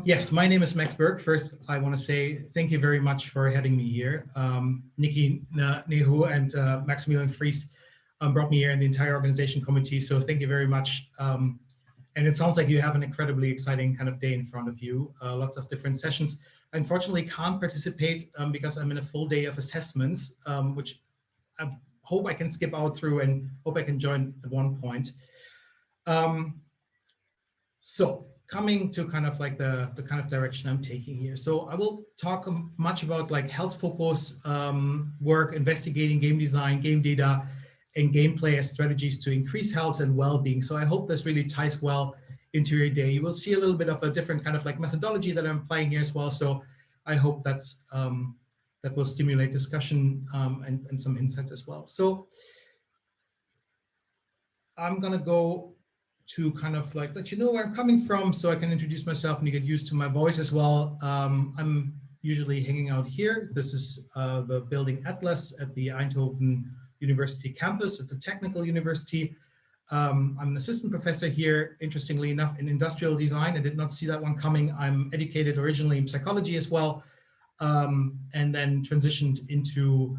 Yes, my name is Max Birk. First, I want to say thank you very much for having me here. Nikki Nehu and Maximilian Fries brought me here and the entire organization committee. So thank you very much. And it sounds like you have an incredibly exciting kind of day in front of you. Lots of different sessions. I unfortunately can't participate because I'm in a full day of assessments, which I hope I can skip out through and hope I can join at one point. So coming to kind of like the kind of direction I'm taking here. So I will talk much about like health focus work, investigating game design, game data, and gameplay as strategies to increase health and well-being. So I hope this really ties well into your day. You will see a little bit of a different kind of like methodology that I'm applying here as well. So I hope that's that will stimulate discussion and some insights as well. So I'm gonna go to kind of like let you know where I'm coming from so I can introduce myself and you get used to my voice as well. I'm usually hanging out here. This is the building Atlas at the Eindhoven University campus. It's a technical university. I'm an assistant professor here, interestingly enough, in industrial design. I did not see that one coming. I'm educated originally in psychology as well, and then transitioned into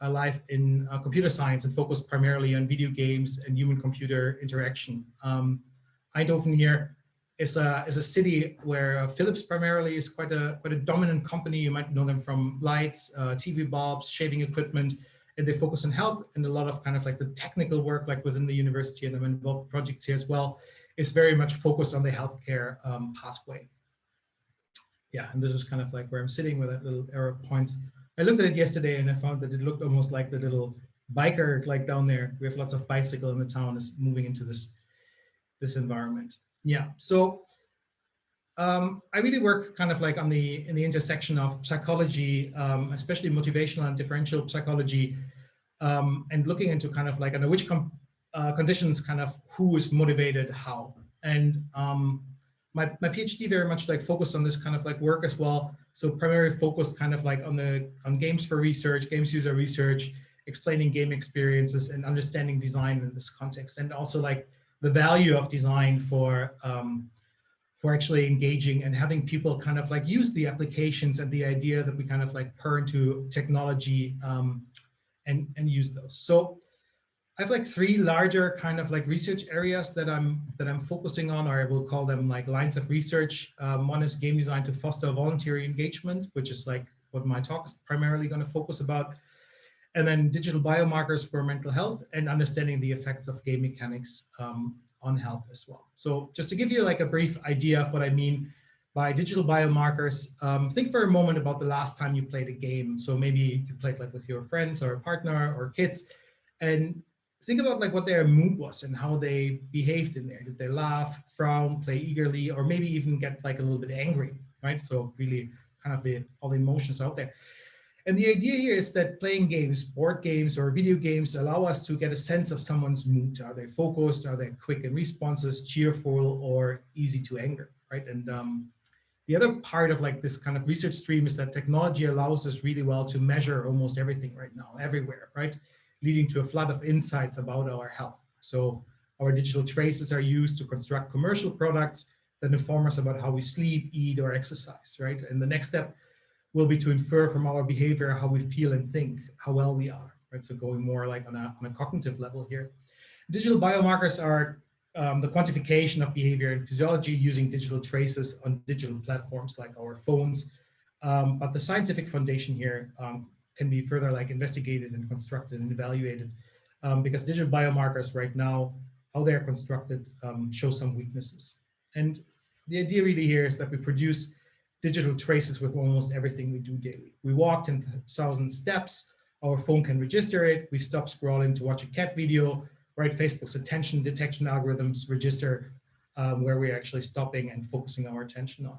a life in computer science and focused primarily on video games and human-computer interaction. Eindhoven here is a city where Philips primarily is quite a dominant company. You might know them from lights, TV bulbs, shaving equipment, and they focus on health and a lot of kind of like the technical work like within the university, and I'm involved in projects here as well. It's very much focused on the healthcare pathway. Yeah, and this is kind of like where I'm sitting with that little arrow points. I looked at it yesterday and I found that it looked almost like the little biker like down there. We have lots of bicycle in the town is moving into this environment. Yeah, so I really work kind of like in the intersection of psychology, especially motivational and differential psychology, and looking into kind of like under which conditions kind of who is motivated how. And my PhD very much like focused on this kind of like work as well. So primarily focused kind of like on games for research, games user research, explaining game experiences and understanding design in this context, and also like the value of design for actually engaging and having people kind of like use the applications and the idea that we kind of like pour into technology and use those. So I have like three larger kind of like research areas that I'm focusing on, or I will call them like lines of research. One is game design to foster voluntary engagement, which is like what my talk is primarily going to focus about. And then digital biomarkers for mental health and understanding the effects of game mechanics on health as well. So just to give you like a brief idea of what I mean by digital biomarkers, think for a moment about the last time you played a game. So maybe you played like with your friends or a partner or kids, and think about like what their mood was and how they behaved in there. Did they laugh, frown, play eagerly, or maybe even get like a little bit angry, right? So really kind of all the emotions out there. And the idea here is that playing games, board games or video games, allow us to get a sense of someone's mood. Are they focused? Are they quick in responses, cheerful, or easy to anger, right? And the other part of like this kind of research stream is that technology allows us really well to measure almost everything right now, everywhere, right? Leading to a flood of insights about our health. So our digital traces are used to construct commercial products that inform us about how we sleep, eat, or exercise, right? And the next step will be to infer from our behavior how we feel and think, how well we are, right? So going more like on a cognitive level here. Digital biomarkers are the quantification of behavior and physiology using digital traces on digital platforms like our phones. But the scientific foundation here can be further like investigated and constructed and evaluated because digital biomarkers right now, how they're constructed show some weaknesses. And the idea really here is that we produce digital traces with almost everything we do daily. We walk 10,000 steps, our phone can register it. We stop scrolling to watch a cat video, right? Facebook's attention detection algorithms register where we're actually stopping and focusing our attention on.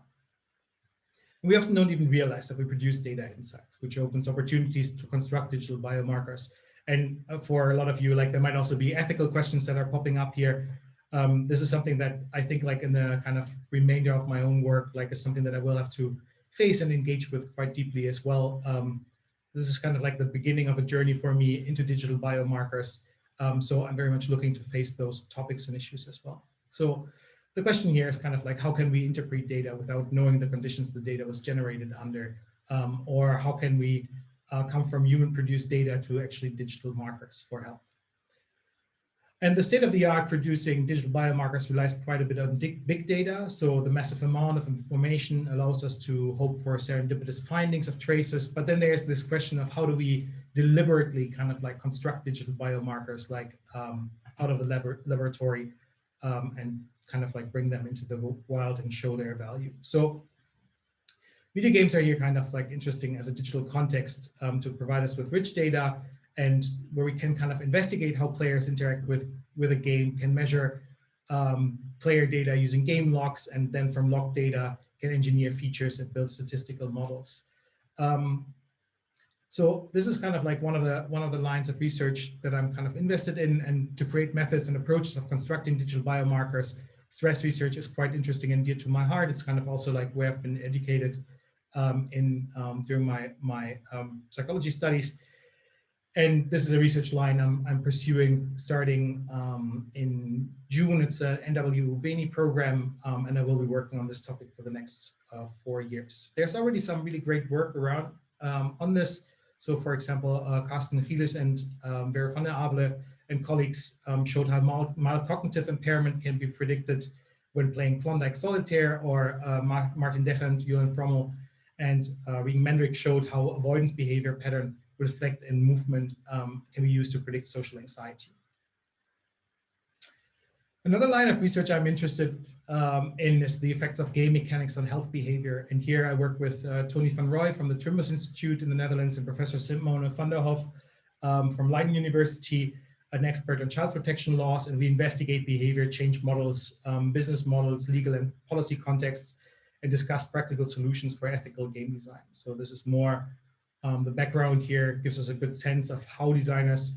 And we often don't even realize that we produce data insights, which opens opportunities to construct digital biomarkers. And for a lot of you, like there might also be ethical questions that are popping up here. This is something that I think like in the kind of remainder of my own work, like is something that I will have to face and engage with quite deeply as well. This is kind of like the beginning of a journey for me into digital biomarkers. So I'm very much looking to face those topics and issues as well. So the question here is kind of like, how can we interpret data without knowing the conditions the data was generated under? Or how can we come from human-produced data to actually digital markers for health? And the state of the art producing digital biomarkers relies quite a bit on big data. So the massive amount of information allows us to hope for serendipitous findings of traces. But then there's this question of how do we deliberately kind of like construct digital biomarkers like out of the laboratory and kind of like bring them into the wild and show their value. So video games are here kind of like interesting as a digital context to provide us with rich data, and where we can kind of investigate how players interact with a game, can measure player data using game logs, and then from log data can engineer features and build statistical models. So this is kind of like one of the lines of research that I'm kind of invested in, and to create methods and approaches of constructing digital biomarkers. Stress research is quite interesting and dear to my heart. It's kind of also like where I've been educated during my psychology studies. And this is a research line I'm pursuing starting in June. It's an N.W. program, and I will be working on this topic for the next 4 years. There's already some really great work around on this. So for example, Carsten Gilles and Vera van der Abele and colleagues showed how mild cognitive impairment can be predicted when playing Klondike Solitaire, or Martin Decher and Johan Frommel and Regan Mendrick showed how avoidance behavior pattern reflect in movement can be used to predict social anxiety. Another line of research I'm interested in is the effects of game mechanics on health behavior. And here I work with Tony van Rooij from the Trimbos Institute in the Netherlands and Professor Simone van der Hof from Leiden University, an expert on child protection laws, and we investigate behavior change models, business models, legal and policy contexts, and discuss practical solutions for ethical game design. So this is more the background here gives us a good sense of how designers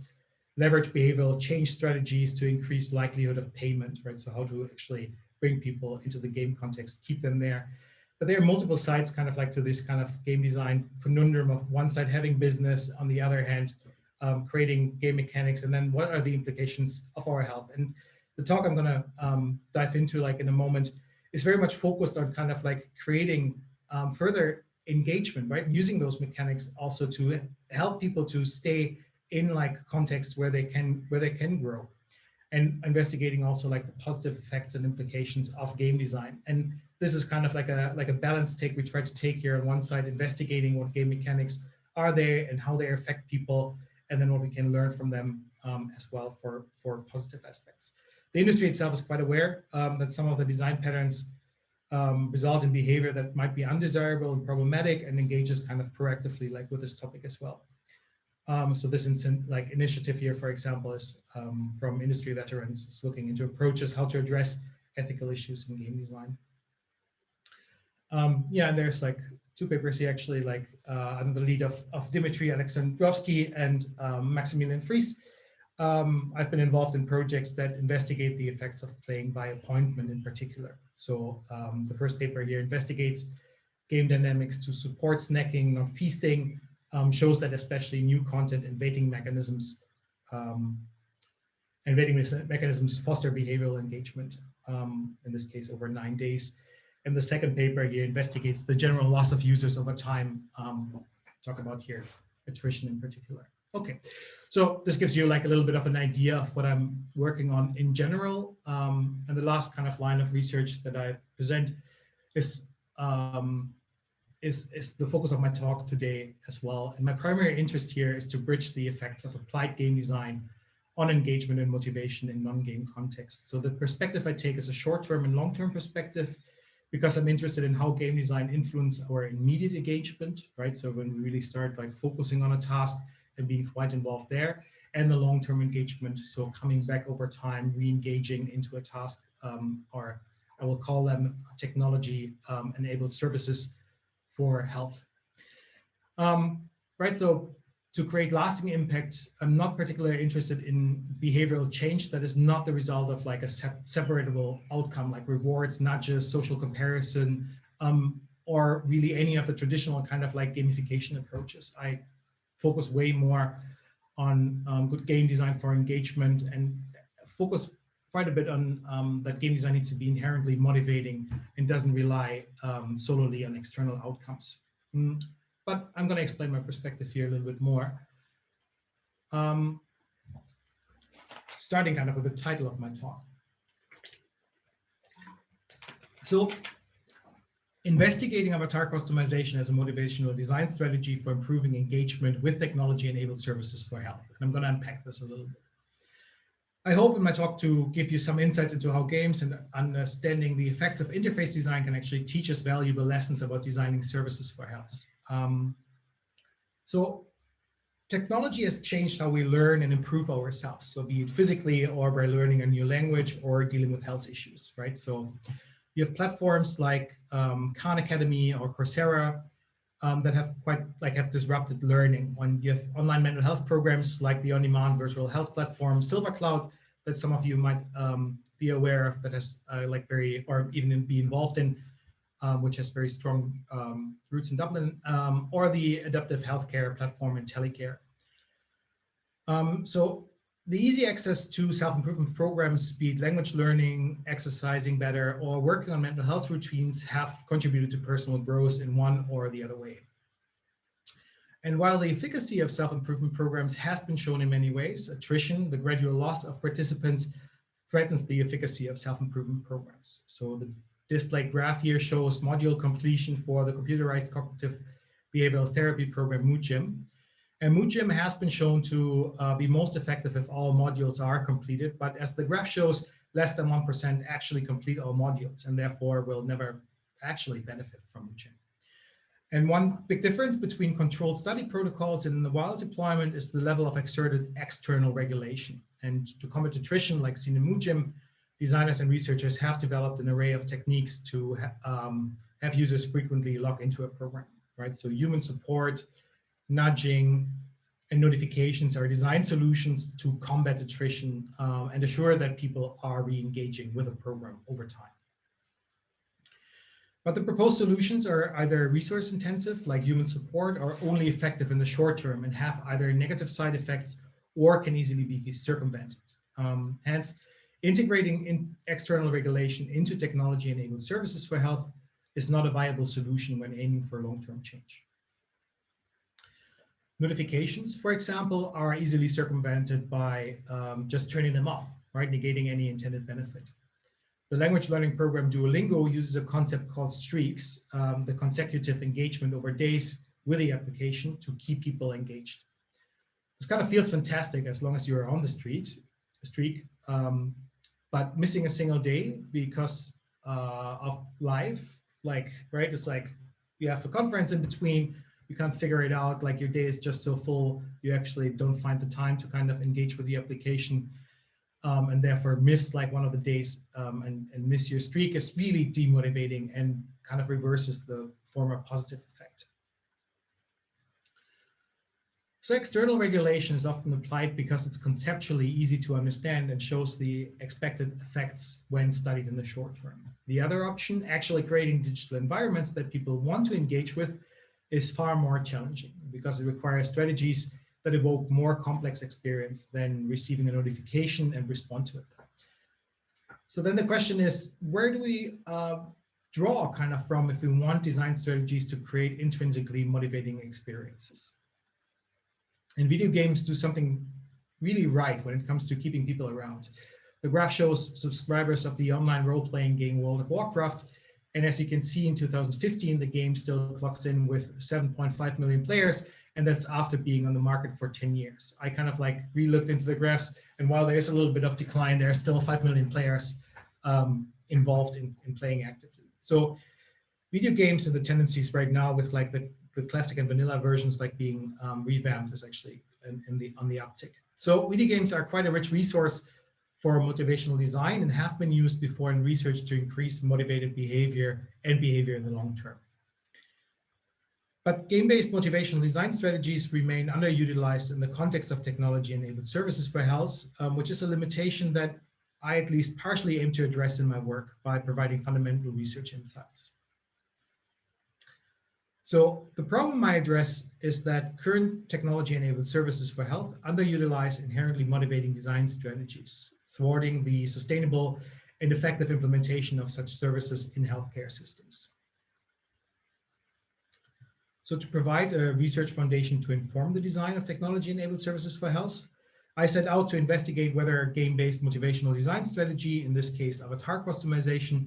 leverage behavioral change strategies to increase likelihood of payment, right? So how to actually bring people into the game context, keep them there. But there are multiple sides kind of like to this kind of game design conundrum of one side having business, on the other hand, creating game mechanics, and then what are the implications of our health? And the talk I'm gonna dive into like in a moment is very much focused on kind of like creating further engagement, right? Using those mechanics also to help people to stay in like context where they can grow, and investigating also like the positive effects and implications of game design. And this is kind of like a balanced take we try to take here. On one side, investigating what game mechanics are there and how they affect people, and then what we can learn from them as well for positive aspects. The industry itself is quite aware that some of the design patterns result in behavior that might be undesirable and problematic, and engages kind of proactively like with this topic as well. So this initiative here, for example, is from industry veterans. It's looking into approaches how to address ethical issues in game design. Yeah, and there's like 2 papers here actually, like under the lead of Dimitri Alexandrovsky and Maximilian Fries. I've been involved in projects that investigate the effects of playing by appointment in particular. So the first paper here investigates game dynamics to support snacking, not feasting, shows that especially new content and weighting mechanisms foster behavioral engagement, in this case over 9 days. And the second paper here investigates the general loss of users over time, talk about here attrition in particular. Okay, so this gives you like a little bit of an idea of what I'm working on in general. And the last kind of line of research that I present is the focus of my talk today as well. And my primary interest here is to bridge the effects of applied game design on engagement and motivation in non-game contexts. So the perspective I take is a short-term and long-term perspective, because I'm interested in how game design influences our immediate engagement, right? So when we really start like focusing on a task and being quite involved there, and the long-term engagement, so coming back over time, re-engaging into a task, or I will call them technology-enabled services for health. Right, so to create lasting impact, I'm not particularly interested in behavioral change that is not the result of like a separatable outcome, like rewards, nudges, social comparison, or really any of the traditional kind of like gamification approaches. I focus way more on good game design for engagement, and focus quite a bit on that game design needs to be inherently motivating and doesn't rely solely on external outcomes. But I'm going to explain my perspective here a little bit more. Starting kind of with the title of my talk. So, investigating avatar customization as a motivational design strategy for improving engagement with technology-enabled services for health. And I'm going to unpack this a little bit. I hope in my talk to give you some insights into how games and understanding the effects of interface design can actually teach us valuable lessons about designing services for health. So technology has changed how we learn and improve ourselves. So be it physically or by learning a new language or dealing with health issues, right? So you have platforms like Khan Academy or Coursera that have disrupted learning. When you have online mental health programs like the on-demand virtual health platform SilverCloud that some of you might be aware of, that has or even be involved in, which has very strong roots in Dublin, or the adaptive healthcare platform IntelliCare. So the easy access to self-improvement programs, be it language learning, exercising better, or working on mental health routines, have contributed to personal growth in one or the other way. And while the efficacy of self-improvement programs has been shown in many ways, attrition, the gradual loss of participants, threatens the efficacy of self-improvement programs. So the displayed graph here shows module completion for the computerized cognitive behavioral therapy program MoodGym. And MoodGym has been shown to be most effective if all modules are completed, but as the graph shows, less than 1% actually complete all modules and therefore will never actually benefit from MoodGym. And one big difference between controlled study protocols and the wild deployment is the level of exerted external regulation. And to combat attrition, like seen in MoodGym, designers and researchers have developed an array of techniques to have users frequently log into a program, right? So human support, nudging, and notifications are design solutions to combat attrition and assure that people are re-engaging with a program over time. But the proposed solutions are either resource intensive, like human support, or only effective in the short term and have either negative side effects or can easily be circumvented. Hence, integrating external regulation into technology-enabled services for health is not a viable solution when aiming for long-term change. Notifications, for example, are easily circumvented by just turning them off, right? Negating any intended benefit. The language learning program Duolingo uses a concept called streaks, the consecutive engagement over days with the application to keep people engaged. This kind of feels fantastic as long as you are on the streak, but missing a single day because of life, right? It's like you have a conference in between, you can't figure it out, like your day is just so full, you actually don't find the time to kind of engage with the application. And therefore miss like one of the days and miss your streak is really demotivating and kind of reverses the former positive effect. So external regulation is often applied because it's conceptually easy to understand and shows the expected effects when studied in the short term. The other option, actually creating digital environments that people want to engage with, is far more challenging because it requires strategies that evoke more complex experience than receiving a notification and respond to it. So then the question is, where do we draw kind of from if we want design strategies to create intrinsically motivating experiences? And video games do something really right when it comes to keeping people around. The graph shows subscribers of the online role-playing game World of Warcraft. And as you can see, in 2015, the game still clocks in with 7.5 million players. And that's after being on the market for 10 years. I kind of like re-looked into the graphs, and while there's a little bit of decline, there are still 5 million players involved in playing actively. So video games and the tendencies right now with like the classic and vanilla versions like being revamped is actually on the uptick. So video games are quite a rich resource for motivational design and have been used before in research to increase motivated behavior and behavior in the long term. But game-based motivational design strategies remain underutilized in the context of technology-enabled services for health, which is a limitation that I at least partially aim to address in my work by providing fundamental research insights. So the problem I address is that current technology-enabled services for health underutilize inherently motivating design strategies. thwarting the sustainable and effective implementation of such services in healthcare systems. So to provide a research foundation to inform the design of technology-enabled services for health, I set out to investigate whether a game-based motivational design strategy, in this case avatar customization,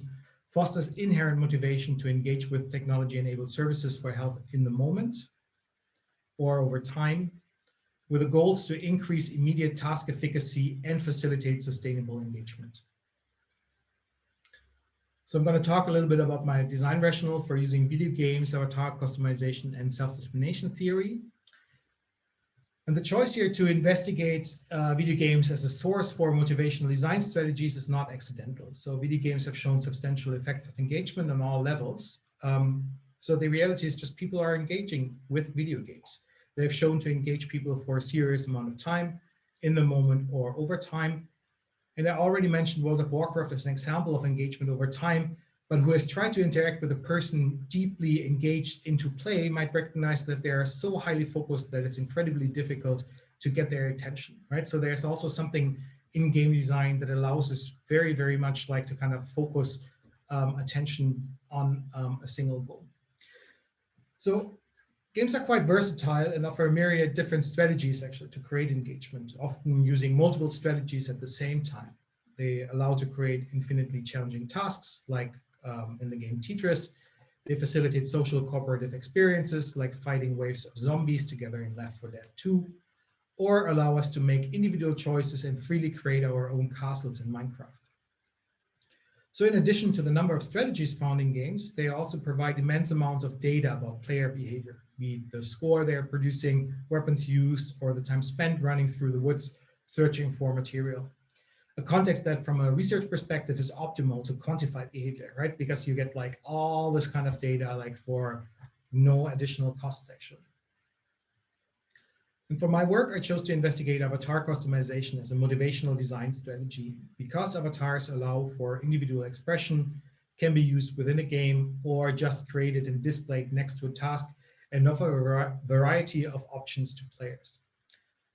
fosters inherent motivation to engage with technology-enabled services for health in the moment or over time, with the goals to increase immediate task efficacy and facilitate sustainable engagement. So I'm going to talk a little bit about my design rationale for using video games, avatar customization, and self-determination theory. And the choice here to investigate video games as a source for motivational design strategies is not accidental. So video games have shown substantial effects of engagement on all levels. So the reality is just people are engaging with video games. They've shown to engage people for a serious amount of time, in the moment or over time. And I already mentioned World of Warcraft as an example of engagement over time, but who has tried to interact with a person deeply engaged into play might recognize that they are so highly focused that it's incredibly difficult to get their attention, right? So there's also something in game design that allows us very, very much like to kind of focus attention on a single goal. So games are quite versatile and offer a myriad different strategies actually to create engagement, often using multiple strategies at the same time. They allow to create infinitely challenging tasks like in the game Tetris. They facilitate social cooperative experiences like fighting waves of zombies together in Left 4 Dead 2, or allow us to make individual choices and freely create our own castles in Minecraft. So in addition to the number of strategies found in games, they also provide immense amounts of data about player behavior, be it the score they're producing, weapons used, or the time spent running through the woods searching for material. A context that from a research perspective is optimal to quantify behavior, right? Because you get like all this kind of data like for no additional costs actually. And for my work, I chose to investigate avatar customization as a motivational design strategy because avatars allow for individual expression, can be used within a game or just created and displayed next to a task and offer a variety of options to players.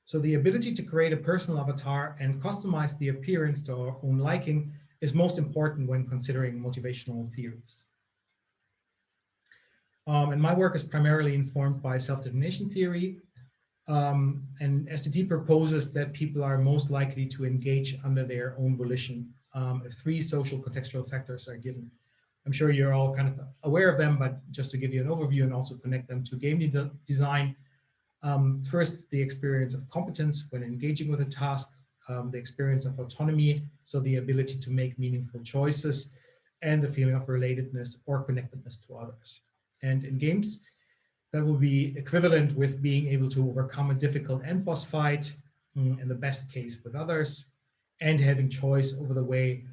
So the ability to create a personal avatar and customize the appearance to our own liking is most important when considering motivational theories. And my work is primarily informed by self-determination theory. And SDT proposes that people are most likely to engage under their own volition if three social contextual factors are given. I'm sure you're all kind of aware of them, but just to give you an overview and also connect them to game design. First, the experience of competence when engaging with a task, the experience of autonomy, so the ability to make meaningful choices, and the feeling of relatedness or connectedness to others. And in games, that will be equivalent with being able to overcome a difficult end boss fight, in the best case with others, and having choice over the way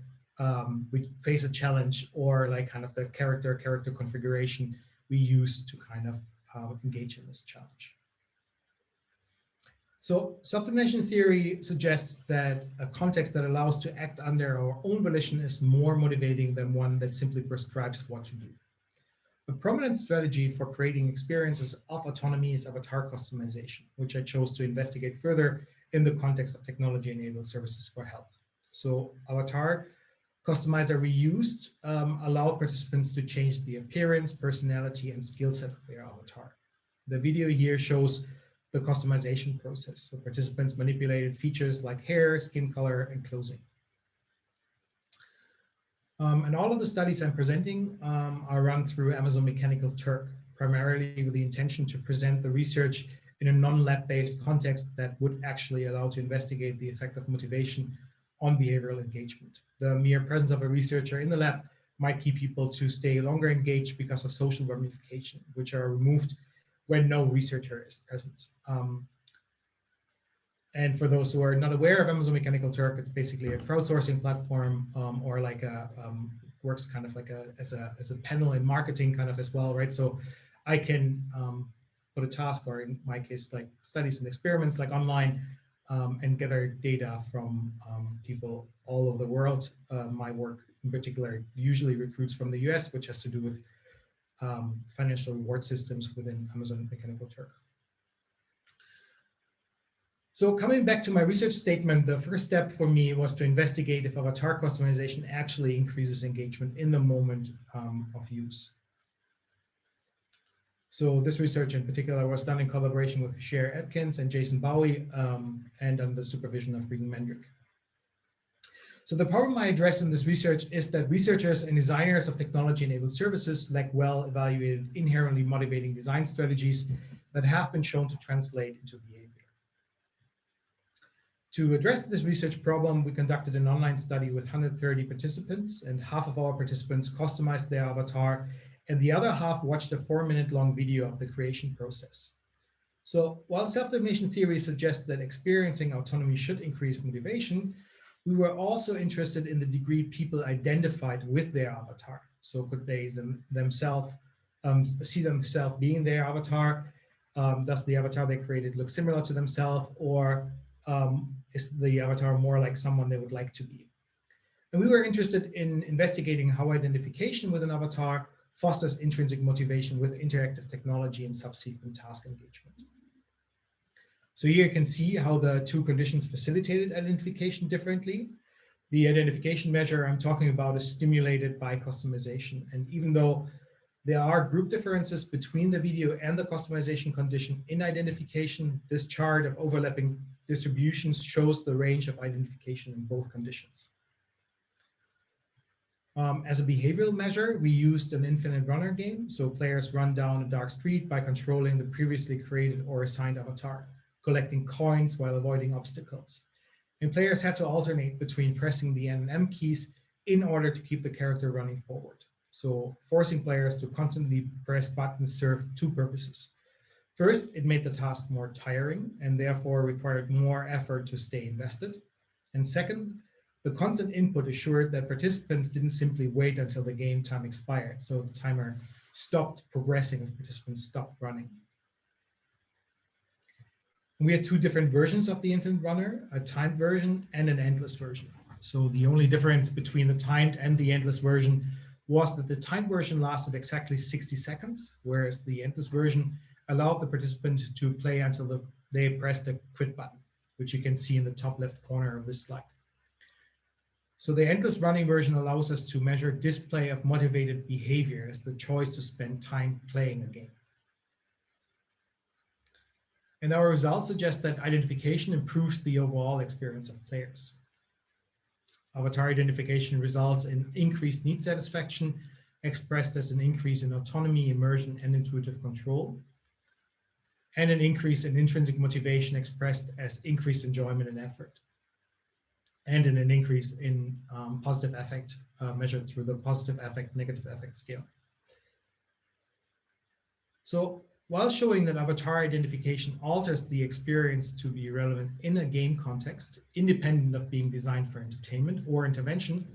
we face a challenge or like kind of the character configuration we use to kind of engage in this challenge. So self-determination theory suggests that a context that allows to act under our own volition is more motivating than one that simply prescribes what to do. A prominent strategy for creating experiences of autonomy is avatar customization, which I chose to investigate further in the context of technology-enabled services for health. So avatar customizer reused allowed participants to change the appearance, personality, and skill set of their avatar. The video here shows the customization process. So participants manipulated features like hair, skin color, and clothing. And all of the studies I'm presenting are run through Amazon Mechanical Turk, primarily with the intention to present the research in a non-lab-based context that would actually allow to investigate the effect of motivation on behavioral engagement. The mere presence of a researcher in the lab might keep people to stay longer engaged because of social ramification, which are removed when no researcher is present. And for those who are not aware of Amazon Mechanical Turk, it's basically a crowdsourcing platform or like a works kind of like as a panel in marketing kind of as well, right? So I can put a task, or in my case, like studies and experiments like online and gather data from people all over the world. My work in particular usually recruits from the US, which has to do with financial reward systems within Amazon Mechanical Turk. So coming back to my research statement, the first step for me was to investigate if avatar customization actually increases engagement in the moment of use. So this research in particular was done in collaboration with Cher Atkins and Jason Bowie and under the supervision of Regan Mendrick. So the problem I address in this research is that researchers and designers of technology-enabled services lack well-evaluated, inherently motivating design strategies that have been shown to translate into behavior. To address this research problem, we conducted an online study with 130 participants, and half of our participants customized their avatar, and the other half watched a 4-minute-long video of the creation process. So while self-determination theory suggests that experiencing autonomy should increase motivation, we were also interested in the degree people identified with their avatar. So could they themselves see themselves being their avatar? Does the avatar they created look similar to themselves, or is the avatar more like someone they would like to be? And we were interested in investigating how identification with an avatar fosters intrinsic motivation with interactive technology and subsequent task engagement. So here you can see how the two conditions facilitated identification differently. The identification measure I'm talking about is stimulated by customization. And even though there are group differences between the video and the customization condition in identification, this chart of overlapping distributions shows the range of identification in both conditions. As a behavioral measure, we used an infinite runner game. So players run down a dark street by controlling the previously created or assigned avatar, collecting coins while avoiding obstacles. And players had to alternate between pressing the N and M keys in order to keep the character running forward. So forcing players to constantly press buttons served two purposes. First, it made the task more tiring and therefore required more effort to stay invested. And second, the constant input assured that participants didn't simply wait until the game time expired. So the timer stopped progressing if participants stopped running. We had two different versions of the infinite runner, a timed version and an endless version. So the only difference between the timed and the endless version was that the timed version lasted exactly 60 seconds, whereas the endless version allowed the participant to play until they pressed the quit button, which you can see in the top left corner of this slide. So the endless running version allows us to measure display of motivated behavior as the choice to spend time playing a game. And our results suggest that identification improves the overall experience of players. Avatar identification results in increased need satisfaction, expressed as an increase in autonomy, immersion, and intuitive control, and an increase in intrinsic motivation expressed as increased enjoyment and effort, and in an increase in positive affect measured through the positive affect, negative affect scale. So while showing that avatar identification alters the experience to be relevant in a game context, independent of being designed for entertainment or intervention,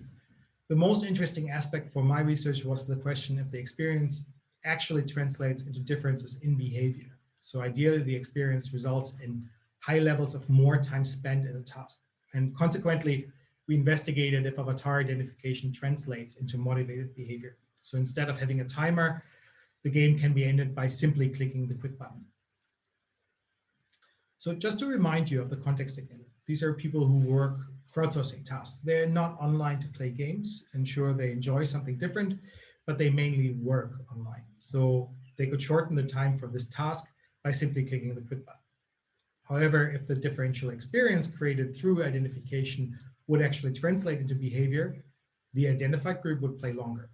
the most interesting aspect for my research was the question if the experience actually translates into differences in behavior. So ideally, the experience results in high levels of more time spent in a task. And consequently, we investigated if avatar identification translates into motivated behavior. So instead of having a timer, the game can be ended by simply clicking the quit button. So just to remind you of the context again, these are people who work crowdsourcing tasks. They're not online to play games, and sure, they enjoy something different, but they mainly work online. So they could shorten the time for this task by simply clicking the quit button. However, if the differential experience created through identification would actually translate into behavior, the identified group would play longer.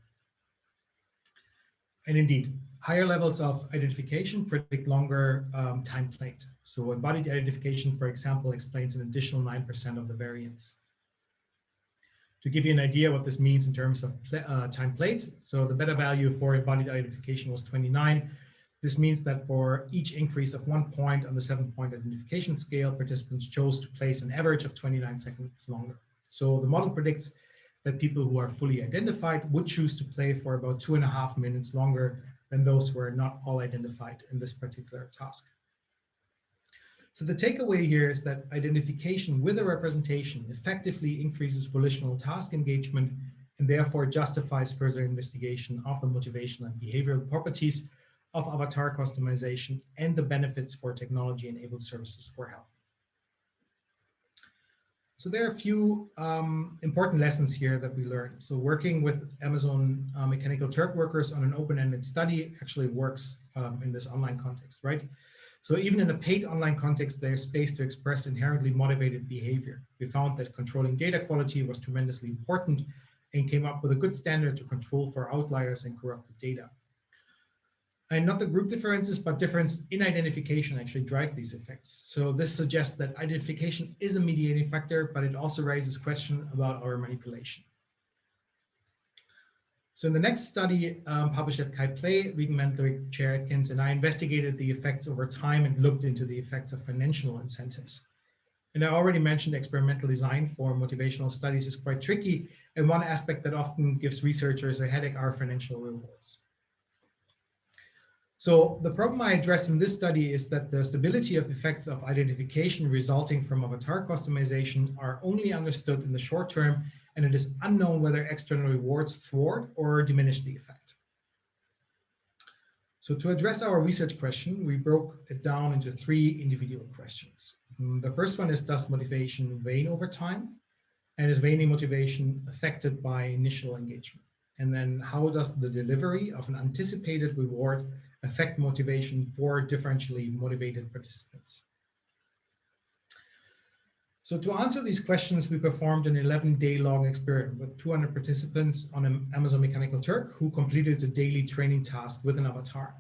And indeed, higher levels of identification predict longer time played. So embodied identification, for example, explains an additional 9% of the variance. To give you an idea what this means in terms of time played, so the beta value for embodied identification was 29. This means that for each increase of 1 point on the 7-point identification scale, participants chose to place an average of 29 seconds longer. So the model predicts that people who are fully identified would choose to play for about 2.5 minutes longer than those who are not all identified in this particular task. So the takeaway here is that identification with a representation effectively increases volitional task engagement and therefore justifies further investigation of the motivational and behavioral properties of avatar customization and the benefits for technology-enabled services for health. So there are a few important lessons here that we learned. So working with Amazon Mechanical Turk workers on an open-ended study actually works in this online context, right? So even in a paid online context, there's space to express inherently motivated behavior. We found that controlling data quality was tremendously important and came up with a good standard to control for outliers and corrupted data. And not the group differences, but difference in identification actually drive these effects. So this suggests that identification is a mediating factor, but it also raises questions about our manipulation. So in the next study published at KaiPlay, Regan Mendlick, Chair Atkins, and I investigated the effects over time and looked into the effects of financial incentives. And I already mentioned experimental design for motivational studies is quite tricky. And one aspect that often gives researchers a headache are financial rewards. So the problem I addressed in this study is that the stability of effects of identification resulting from avatar customization are only understood in the short term, and it is unknown whether external rewards thwart or diminish the effect. So to address our research question, we broke it down into 3 individual questions. The first one is, does motivation wane over time? And is waning motivation affected by initial engagement? And then how does the delivery of an anticipated reward affect motivation for differentially motivated participants? So to answer these questions, we performed an 11-day-long experiment with 200 participants on an Amazon Mechanical Turk who completed a daily training task with an avatar.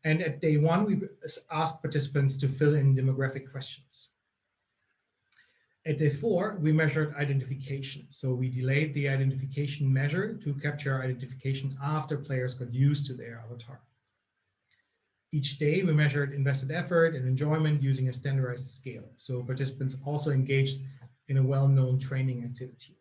And at day 1, we asked participants to fill in demographic questions. At day 4, we measured identification. So we delayed the identification measure to capture identification after players got used to their avatar. Each day, we measured invested effort and enjoyment using a standardized scale. So participants also engaged in a well-known training activity.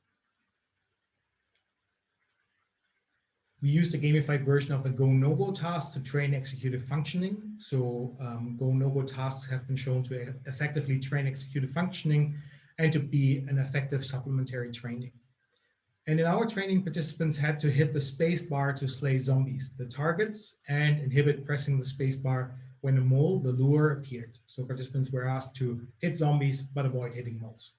We used a gamified version of the go-no-go task to train executive functioning. So go-no-go tasks have been shown to effectively train executive functioning and to be an effective supplementary training. And in our training, participants had to hit the space bar to slay zombies, the targets, and inhibit pressing the space bar when a mole, the lure, appeared. So participants were asked to hit zombies, but avoid hitting moles.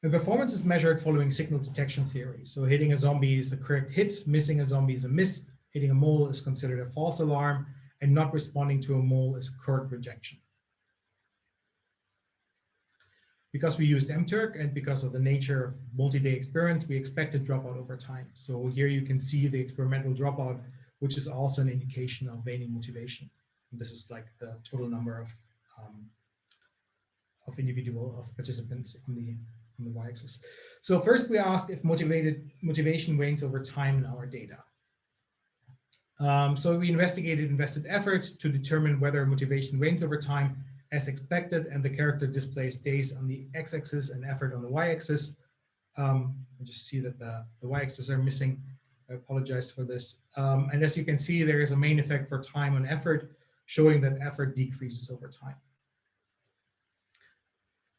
The performance is measured following signal detection theory. So hitting a zombie is a correct hit, missing a zombie is a miss, hitting a mole is considered a false alarm, and not responding to a mole is a correct rejection. Because we used mTurk and because of the nature of multi-day experience, we expected dropout over time. So here you can see the experimental dropout, which is also an indication of waning motivation. And this is like the total number of participants on the y-axis. So first we asked if motivation wanes over time in our data. So we investigated invested effort to determine whether motivation wanes over time as expected, and the character displays days on the x-axis and effort on the y-axis. I just see that the y-axis are missing. I apologize for this. And as you can see, there is a main effect for time on effort, showing that effort decreases over time.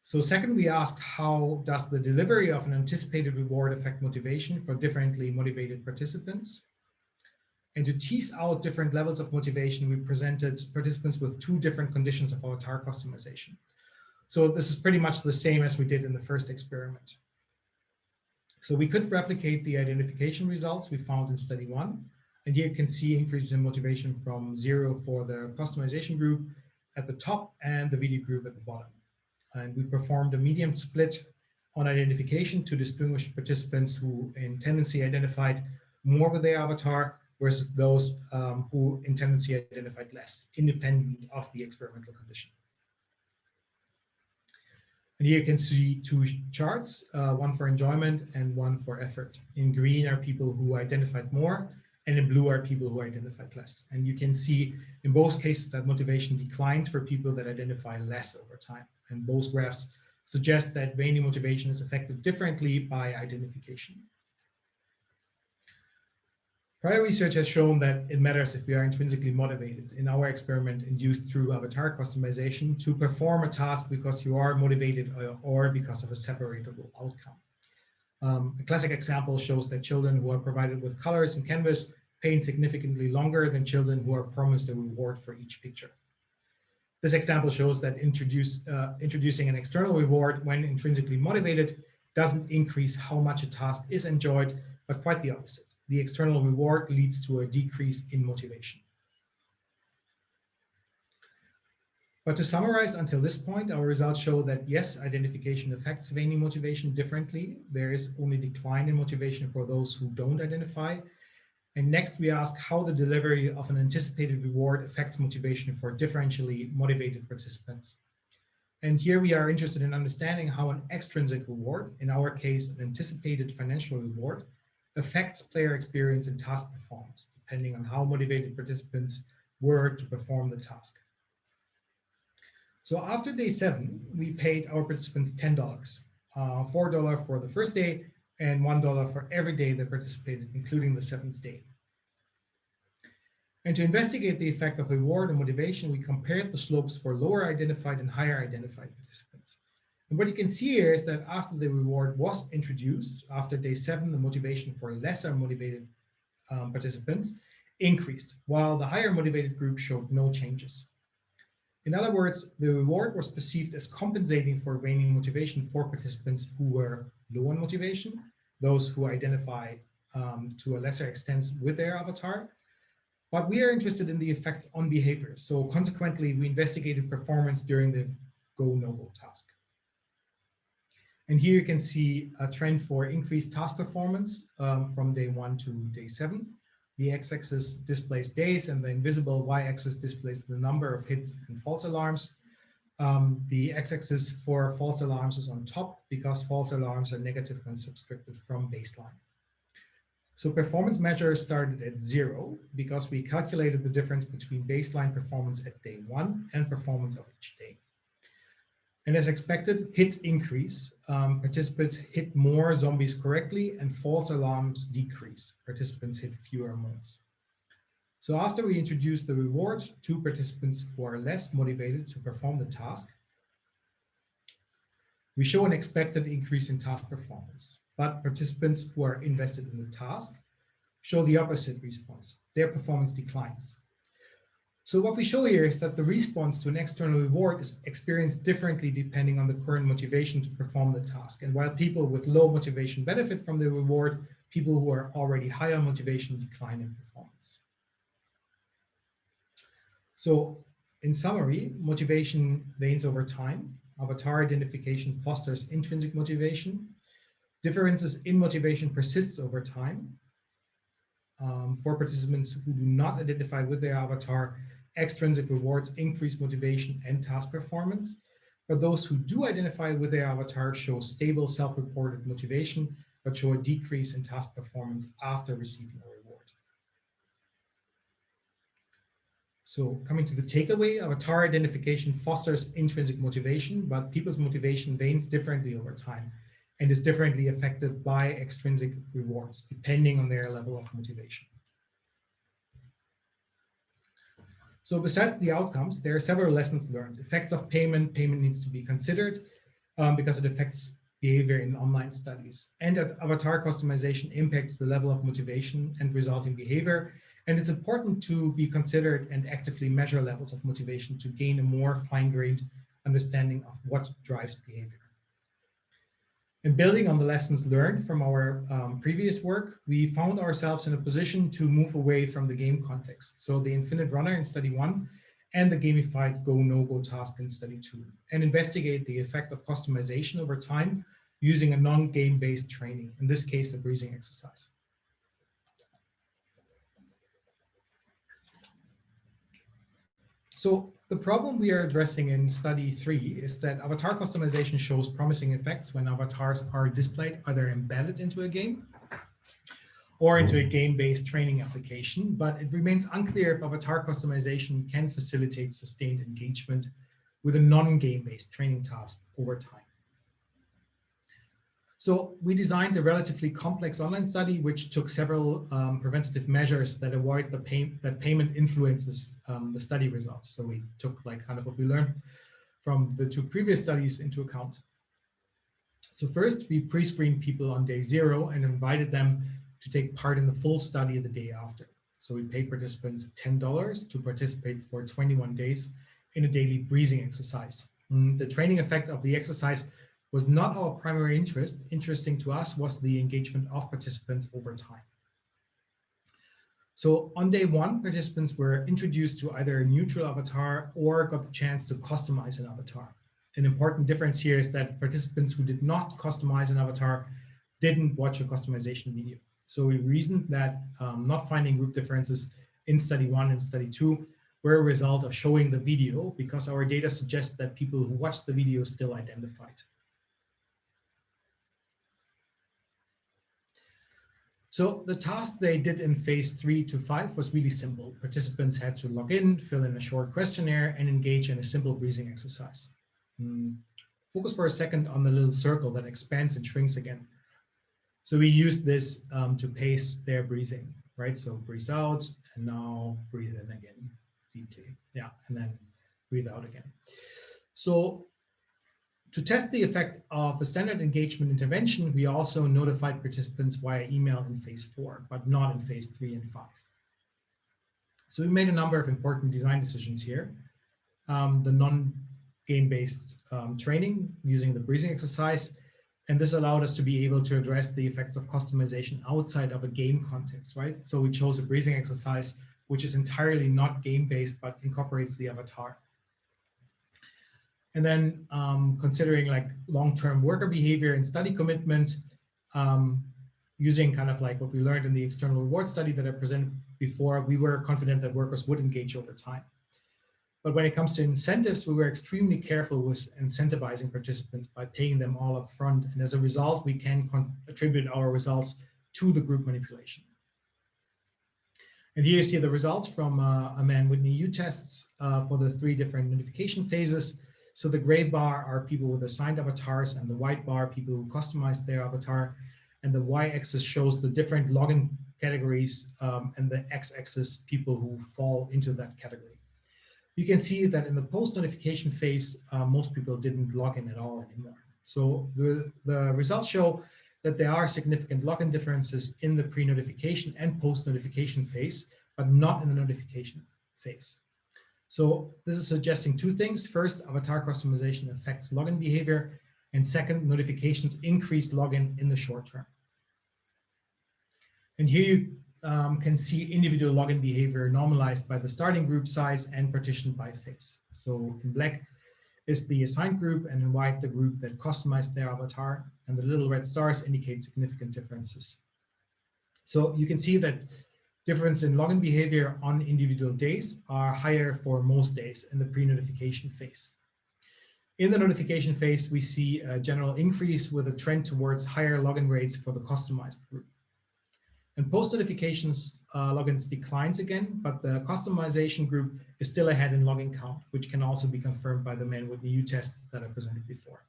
So second, we asked, how does the delivery of an anticipated reward affect motivation for differently motivated participants? And to tease out different levels of motivation, we presented participants with 2 different conditions of avatar customization. So this is pretty much the same as we did in the first experiment. So we could replicate the identification results we found in study 1. And here you can see increases in motivation from 0 for the customization group at the top and the video group at the bottom. And we performed a medium split on identification to distinguish participants who in tendency identified more with their avatar versus those who in tendency identified less, independent of the experimental condition. And here you can see 2 charts, one for enjoyment and one for effort. In green are people who identified more, and in blue are people who identified less. And you can see in both cases that motivation declines for people that identify less over time. And both graphs suggest that waning motivation is affected differently by identification. Prior research has shown that it matters if we are intrinsically motivated, in our experiment induced through avatar customization, to perform a task because you are motivated or because of a separatable outcome. A classic example shows that children who are provided with colors and canvas paint significantly longer than children who are promised a reward for each picture. This example shows that introducing an external reward when intrinsically motivated doesn't increase how much a task is enjoyed, but quite the opposite. The external reward leads to a decrease in motivation. But to summarize until this point, our results show that yes, identification affects waning motivation differently. There is only decline in motivation for those who don't identify. And next, we ask how the delivery of an anticipated reward affects motivation for differentially motivated participants. And here we are interested in understanding how an extrinsic reward, in our case, an anticipated financial reward, affects player experience and task performance, depending on how motivated participants were to perform the task. So after day 7, we paid our participants $10, $4 for the first day and $1 for every day they participated, including the 7th day. And to investigate the effect of reward and motivation, we compared the slopes for lower identified and higher identified participants. And what you can see here is that after the reward was introduced, after day 7, the motivation for lesser motivated participants increased, while the higher motivated group showed no changes. In other words, the reward was perceived as compensating for waning motivation for participants who were low on motivation, those who identify to a lesser extent with their avatar. But we are interested in the effects on behavior. So consequently, we investigated performance during the go, no-go task. And here you can see a trend for increased task performance from day 1 to day 7. The x-axis displays days and the invisible y-axis displays the number of hits and false alarms. The x-axis for false alarms is on top because false alarms are negative when subtracted from baseline. So performance measures started at 0 because we calculated the difference between baseline performance at day 1 and performance of each day. And as expected, hits increase. Participants hit more zombies correctly and false alarms decrease. Participants hit fewer moles. So after we introduce the reward to participants who are less motivated to perform the task, we show an expected increase in task performance. But participants who are invested in the task show the opposite response. Their performance declines. So what we show here is that the response to an external reward is experienced differently depending on the current motivation to perform the task. And while people with low motivation benefit from the reward, people who are already high on motivation decline in performance. So in summary, motivation wanes over time. Avatar identification fosters intrinsic motivation. Differences in motivation persists over time. For participants who do not identify with their avatar, extrinsic rewards increase motivation and task performance. But those who do identify with their avatar show stable self-reported motivation, but show a decrease in task performance after receiving a reward. So coming to the takeaway, avatar identification fosters intrinsic motivation, but people's motivation wanes differently over time and is differently affected by extrinsic rewards, depending on their level of motivation. So besides the outcomes, there are several lessons learned. Effects of payment. Payment needs to be considered because it affects behavior in online studies. And that avatar customization impacts the level of motivation and resulting behavior. And it's important to be considered and actively measure levels of motivation to gain a more fine-grained understanding of what drives behavior. And building on the lessons learned from our previous work, we found ourselves in a position to move away from the game context. So the infinite runner in study 1 and the gamified go, no-go task in study 2, and investigate the effect of customization over time using a non-game based training, in this case, the breathing exercise. So the problem we are addressing in study 3 is that avatar customization shows promising effects when avatars are displayed either embedded into a game or into a game-based training application, but it remains unclear if avatar customization can facilitate sustained engagement with a non-game-based training task over time. So we designed a relatively complex online study, which took several preventative measures that avoid that payment influences the study results. So we took kind of what we learned from the 2 previous studies into account. So first, we pre-screened people on day 0 and invited them to take part in the full study the day after. So we paid participants $10 to participate for 21 days in a daily breathing exercise. The training effect of the exercise was not our primary interest. Interesting to us was the engagement of participants over time. So on day one, participants were introduced to either a neutral avatar or got the chance to customize an avatar. An important difference here is that participants who did not customize an avatar didn't watch a customization video. So we reasoned that not finding group differences in study 1 and study 2 were a result of showing the video, because our data suggests that people who watched the video still identified. So the task they did in phase 3 to 5 was really simple. Participants had to log in, fill in a short questionnaire, and engage in a simple breathing exercise. Focus for a second on the little circle that expands and shrinks again. So we used this to pace their breathing, right? So breathe out, and now breathe in again deeply. Yeah, and then breathe out again. So to test the effect of a standard engagement intervention, we also notified participants via email in phase 4, but not in phase 3 and 5. So we made a number of important design decisions here. The non-game-based training using the breathing exercise, and this allowed us to be able to address the effects of customization outside of a game context, right? So we chose a breathing exercise, which is entirely not game-based, but incorporates the avatar. And then considering like long-term worker behavior and study commitment, using kind of like what we learned in the external reward study that I presented before, we were confident that workers would engage over time. But when it comes to incentives, we were extremely careful with incentivizing participants by paying them all up front. And as a result, we can attribute our results to the group manipulation. And here you see the results from a Mann-Whitney U-tests for the 3 different modification phases. So the gray bar are people with assigned avatars, and the white bar, people who customized their avatar. And the y-axis shows the different login categories, and the x-axis, people who fall into that category. You can see that in the post-notification phase, most people didn't log in at all anymore. So the results show that there are significant login differences in the pre-notification and post-notification phase, but not in the notification phase. So this is suggesting 2 things. First, avatar customization affects login behavior, and second, notifications increase login in the short term. And here you can see individual login behavior normalized by the starting group size and partitioned by phase. So in black is the assigned group, and in white the group that customized their avatar, and the little red stars indicate significant differences. So you can see that difference in login behavior on individual days are higher for most days in the pre-notification phase. In the notification phase, we see a general increase with a trend towards higher login rates for the customized group. And post-notifications, logins declines again, but the customization group is still ahead in login count, which can also be confirmed by the Mann-Whitney U-tests that I presented before.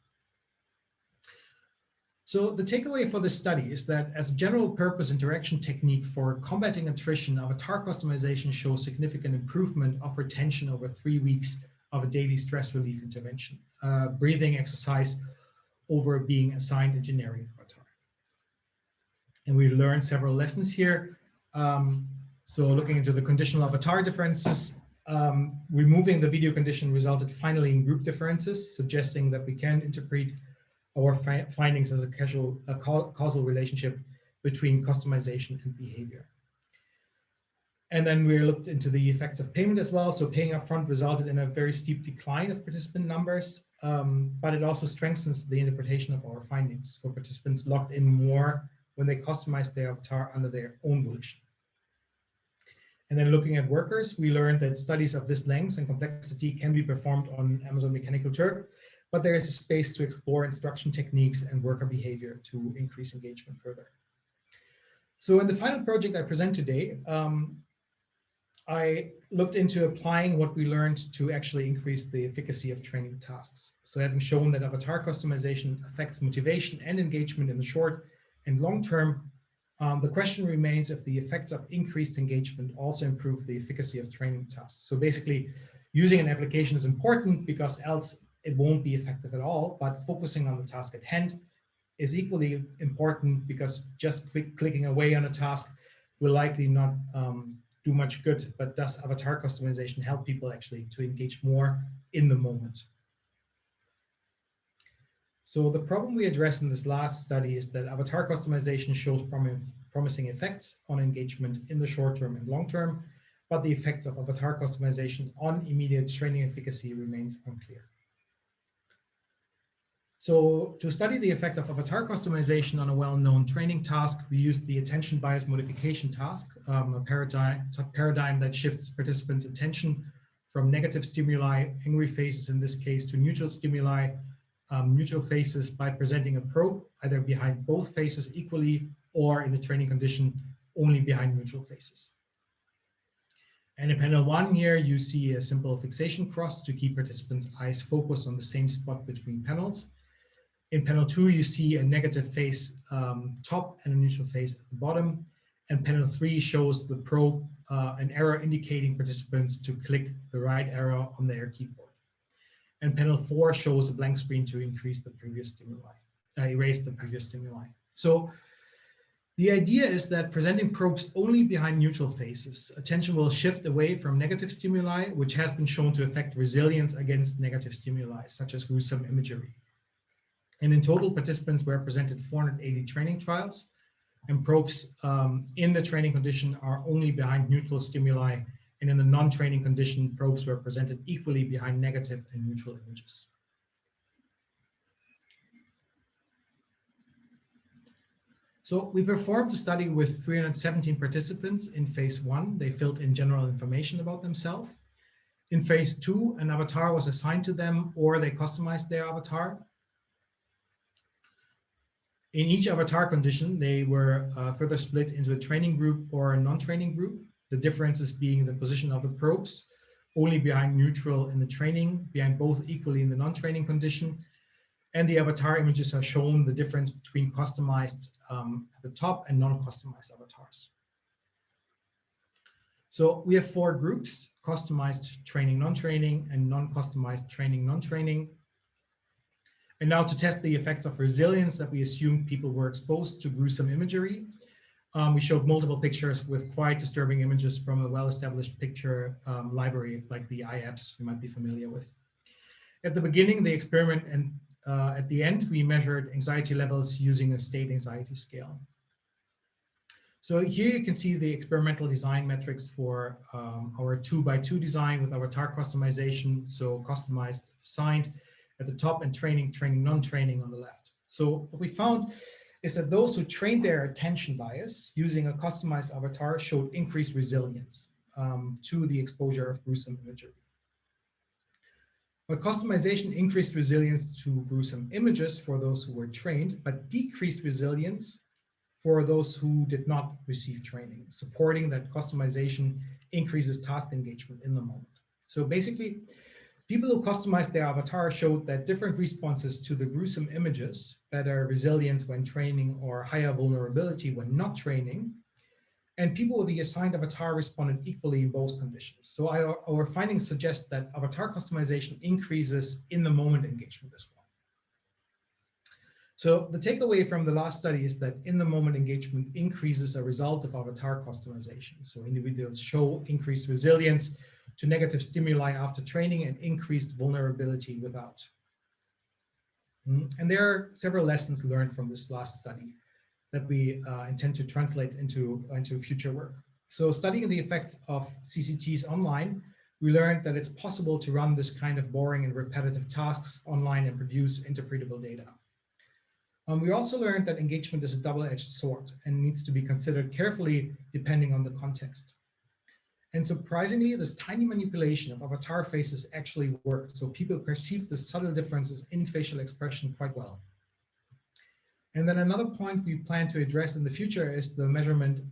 So the takeaway for this study is that as a general purpose interaction technique for combating attrition, avatar customization shows significant improvement of retention over 3 weeks of a daily stress relief intervention, breathing exercise over being assigned a generic avatar. And we learned several lessons here. So looking into the conditional avatar differences, removing the video condition resulted finally in group differences, suggesting that we can interpret our findings as a causal relationship between customization and behavior. And then we looked into the effects of payment as well. So paying upfront resulted in a very steep decline of participant numbers, but it also strengthens the interpretation of our findings. So participants logged in more when they customized their avatar under their own volition. And then looking at workers, we learned that studies of this length and complexity can be performed on Amazon Mechanical Turk, but there is a space to explore instruction techniques and worker behavior to increase engagement further. So in the final project I present today, I looked into applying what we learned to actually increase the efficacy of training tasks. So having shown that avatar customization affects motivation and engagement in the short and long term, the question remains if the effects of increased engagement also improve the efficacy of training tasks. So basically, using an application is important because else it won't be effective at all, but focusing on the task at hand is equally important because just clicking away on a task will likely not do much good, but does avatar customization help people actually to engage more in the moment? So the problem we addressed in this last study is that avatar customization shows promising effects on engagement in the short term and long term, but the effects of avatar customization on immediate training efficacy remains unclear. So to study the effect of avatar customization on a well-known training task, we used the attention bias modification task, a paradigm that shifts participants' attention from negative stimuli, angry faces in this case, to neutral stimuli, neutral faces, by presenting a probe either behind both faces equally or in the training condition only behind neutral faces. And in panel 1 here, you see a simple fixation cross to keep participants' eyes focused on the same spot between panels. In panel 2, you see a negative face top and a neutral face at the bottom. And panel 3 shows the probe, an arrow indicating participants to click the right arrow on their keyboard. And panel 4 shows a blank screen to increase the previous stimuli, erase the previous stimuli. So the idea is that presenting probes only behind neutral faces, attention will shift away from negative stimuli, which has been shown to affect resilience against negative stimuli, such as gruesome imagery. And in total, participants were presented 480 training trials, and probes in the training condition are only behind neutral stimuli, and in the non-training condition, probes were presented equally behind negative and neutral images. So we performed a study with 317 participants in phase 1. They filled in general information about themselves. In phase 2, an avatar was assigned to them, or they customized their avatar. In each avatar condition, they were further split into a training group or a non-training group. The differences being the position of the probes, only behind neutral in the training, behind both equally in the non-training condition. And the avatar images are shown the difference between customized at the top and non-customized avatars. So we have 4 groups: customized training, non-training, and non-customized training, non-training. And now to test the effects of resilience that we assumed people were exposed to gruesome imagery, we showed multiple pictures with quite disturbing images from a well-established picture library like the IAPS you might be familiar with. At the beginning, the experiment, and at the end, we measured anxiety levels using a state anxiety scale. So here you can see the experimental design metrics for our 2x2 design with avatar customization, so customized, assigned at the top, and training, training, non-training on the left. So what we found is that those who trained their attention bias using a customized avatar showed increased resilience to the exposure of gruesome imagery. But customization increased resilience to gruesome images for those who were trained, but decreased resilience for those who did not receive training, supporting that customization increases task engagement in the moment. So basically, people who customized their avatar showed that different responses to the gruesome images, better resilience when training or higher vulnerability when not training, and people with the assigned avatar responded equally in both conditions. So our findings suggest that avatar customization increases in the moment engagement as well. So the takeaway from the last study is that in the moment engagement increases a result of avatar customization. So individuals show increased resilience to negative stimuli after training and increased vulnerability without. And there are several lessons learned from this last study that we intend to translate into future work. So studying the effects of CCTs online, we learned that it's possible to run this kind of boring and repetitive tasks online and produce interpretable data. We also learned that engagement is a double-edged sword and needs to be considered carefully depending on the context. And surprisingly, this tiny manipulation of avatar faces actually worked. So people perceive the subtle differences in facial expression quite well. And then another point we plan to address in the future is the measurement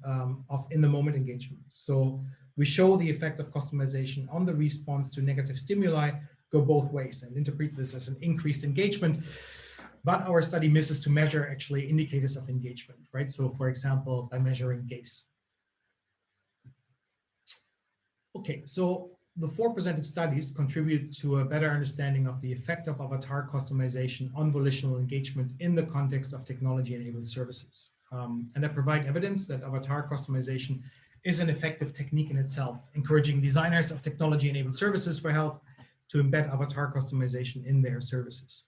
of in-the-moment engagement. So we show the effect of customization on the response to negative stimuli go both ways and interpret this as an increased engagement. But our study misses to measure actually indicators of engagement, right? So for example, by measuring gaze. Okay, so the 4 presented studies contribute to a better understanding of the effect of avatar customization on volitional engagement in the context of technology-enabled services. And that provide evidence that avatar customization is an effective technique in itself, encouraging designers of technology-enabled services for health to embed avatar customization in their services.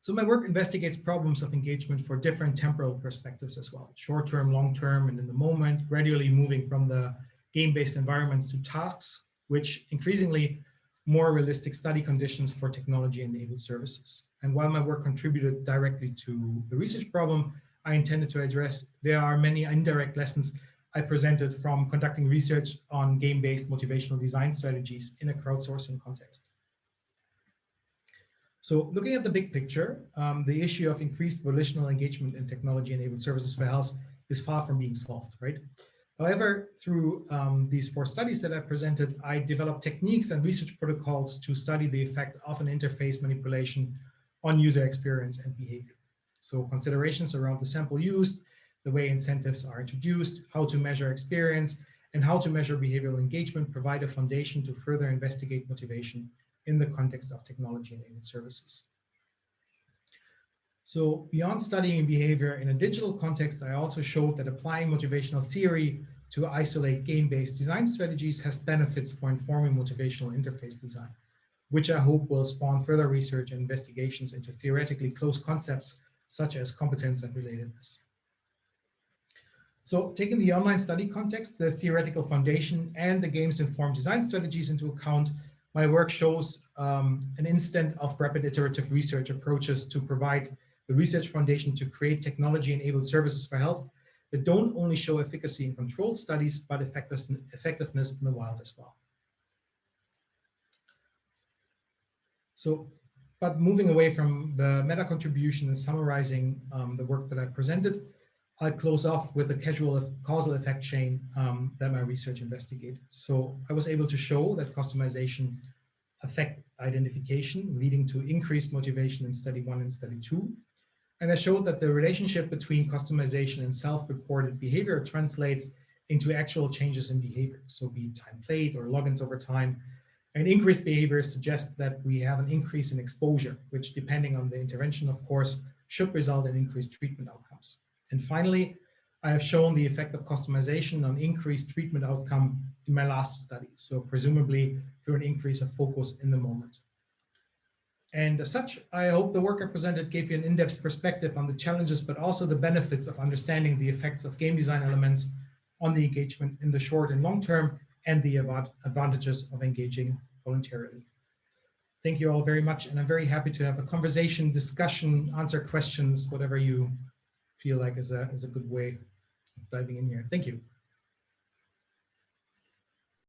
So my work investigates problems of engagement for different temporal perspectives as well, short-term, long-term, and in the moment, gradually moving from the game-based environments to tasks, which increasingly more realistic study conditions for technology-enabled services. And while my work contributed directly to the research problem I intended to address, there are many indirect lessons I presented from conducting research on game-based motivational design strategies in a crowdsourcing context. So looking at the big picture, the issue of increased volitional engagement in technology-enabled services for health is far from being solved, right? However, through these 4 studies that I presented, I developed techniques and research protocols to study the effect of an interface manipulation on user experience and behavior. So considerations around the sample used, the way incentives are introduced, how to measure experience, and how to measure behavioral engagement provide a foundation to further investigate motivation in the context of technology-enabled services. So beyond studying behavior in a digital context, I also showed that applying motivational theory to isolate game-based design strategies has benefits for informing motivational interface design, which I hope will spawn further research and investigations into theoretically close concepts such as competence and relatedness. So taking the online study context, the theoretical foundation, and the games-informed design strategies into account, my work shows an instant of rapid iterative research approaches to provide the research foundation to create technology-enabled services for health that don't only show efficacy in controlled studies, but effectiveness in the wild as well. So, but moving away from the meta contribution and summarizing the work that I presented, I'll close off with the causal effect chain that my research investigated. So I was able to show that customization affect identification, leading to increased motivation in study 1 and study 2. And I showed that the relationship between customization and self-reported behavior translates into actual changes in behavior. So be it time played or logins over time. And increased behavior suggests that we have an increase in exposure, which depending on the intervention, of course, should result in increased treatment outcomes. And finally, I have shown the effect of customization on increased treatment outcome in my last study. So presumably through an increase of focus in the moment. And as such, I hope the work I presented gave you an in-depth perspective on the challenges, but also the benefits of understanding the effects of game design elements on the engagement in the short and long term, and the advantages of engaging voluntarily. Thank you all very much, and I'm very happy to have a conversation, discussion, answer questions, whatever you feel like is a good way of diving in here. Thank you.